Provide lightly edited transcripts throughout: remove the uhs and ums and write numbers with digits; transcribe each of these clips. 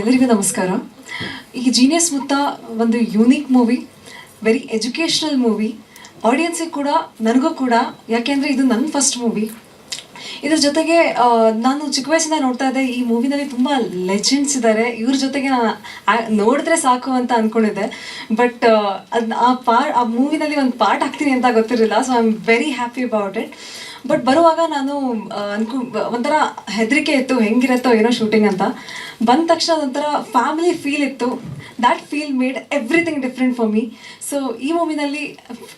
ಎಲ್ಲರಿಗೂ ನಮಸ್ಕಾರ. ಈ ಜೀನಿಯಸ್ ಮುತ್ತ ಒಂದು unique movie, very educational movie. ಆಡಿಯನ್ಸಿಗೆ ಕೂಡ ನನಗೂ ಕೂಡ, ಯಾಕೆಂದರೆ ಇದು ನನ್ನ ಫಸ್ಟ್ ಮೂವಿ. ಇದ್ರ ಜೊತೆಗೆ ನಾನು ಚಿಕ್ಕ ವಯಸ್ಸಿಂದ ನೋಡ್ತಾ ಇದ್ದೆ, ಈ ಮೂವಿನಲ್ಲಿ ತುಂಬ ಲೆಜೆಂಡ್ಸ್ ಇದ್ದಾರೆ, ಇವ್ರ ಜೊತೆಗೆ ನಾನು ನೋಡಿದ್ರೆ ಸಾಕು ಅಂತ ಅಂದ್ಕೊಂಡಿದ್ದೆ. ಬಟ್ ಆ ಮೂವಿನಲ್ಲಿ ಒಂದು ಪಾರ್ಟ್ ಆಗ್ತೀನಿ ಅಂತ ಗೊತ್ತಿರಲಿಲ್ಲ. So I am very happy about it. But ಬರುವಾಗ ನಾನು ಒಂಥರ ಹೆದರಿಕೆ ಇತ್ತು, ಹೆಂಗಿರುತ್ತೋ ಏನೋ ಶೂಟಿಂಗ್ ಅಂತ. ಬಂದ ತಕ್ಷಣ ಒಂಥರ ಫ್ಯಾಮಿಲಿ ಫೀಲ್ ಇತ್ತು. That feel made everything different for me. So ಈ ಮೂವಿನಲ್ಲಿ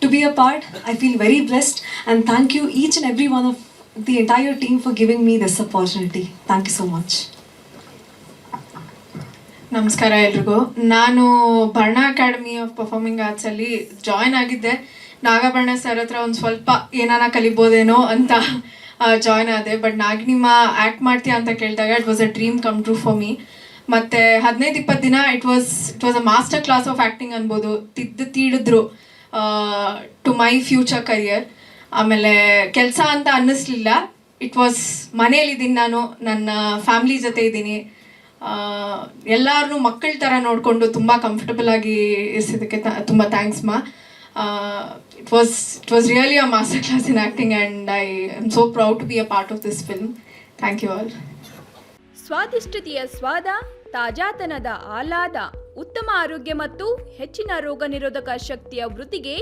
to be a part, I feel very blessed and thank you each and every one of the entire team for giving me this opportunity. Thank you so much. ನಮಸ್ಕಾರ ಎಲ್ರಿಗೂ. ನಾನು Bharana academy of performing ಆರ್ಟ್ಸಲ್ಲಿ join ಆಗಿದ್ದೆ. Nagabharana sir ಹತ್ರ ಒಂದು ಸ್ವಲ್ಪ ಏನಾನ ಕಲಿಬೋದೇನೋ ಅಂತ ಜಾಯ್ನ್ ಆದೆ. ಬಟ್ ನಾಗಿನಿಮ್ಮ ಆ್ಯಕ್ಟ್ ಮಾಡ್ತೀಯಾ ಅಂತ ಕೇಳಿದಾಗ it was a dream come true for me. ಮತ್ತು 15-20 ದಿನ it was a master class of acting ಅನ್ಬೋದು. ತೀಡಿದ್ರು ಟು ಮೈ ಫ್ಯೂಚರ್ ಕರಿಯರ್. ಆಮೇಲೆ ಕೆಲಸ ಅಂತ ಅನ್ನಿಸ್ಲಿಲ್ಲ. ಇಟ್ ವಾಸ್ ಮನೆಯಲ್ಲಿದ್ದೀನಿ, ನಾನು ನನ್ನ ಫ್ಯಾಮ್ಲಿ ಜೊತೆ ಇದ್ದೀನಿ. ಎಲ್ಲರನ್ನೂ ಮಕ್ಕಳ ಥರ ನೋಡಿಕೊಂಡು ತುಂಬ ಕಂಫರ್ಟಬಲ್ ಆಗಿ ಇರಿಸಿದ್ದಕ್ಕೆ ತುಂಬ ಥ್ಯಾಂಕ್ಸ್ ಮಾ. It was really a masterclass in acting and I am so proud to be a part of this film. Thank you all. ಸ್ವಾದಿಷ್ಟತೆಯ ಸ್ವಾದ, ತಾಜಾತನದ ಆಹ್ಲಾದ, ಉತ್ತಮ ಆರೋಗ್ಯ ಮತ್ತು ಹೆಚ್ಚಿನ ರೋಗ ನಿರೋಧಕ ಶಕ್ತಿಯ ವೃದ್ಧಿಗೆ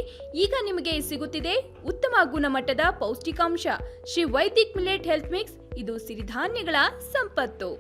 ಈಗ ನಿಮಗೆ ಸಿಗುತ್ತಿದೆ ಉತ್ತಮ ಗುಣಮಟ್ಟದ ಪೌಷ್ಟಿಕಾಂಶ. Shri Vaidik millet health mix. ಇದು ಸಿರಿಧಾನ್ಯಗಳ ಸಂಪತ್ತು.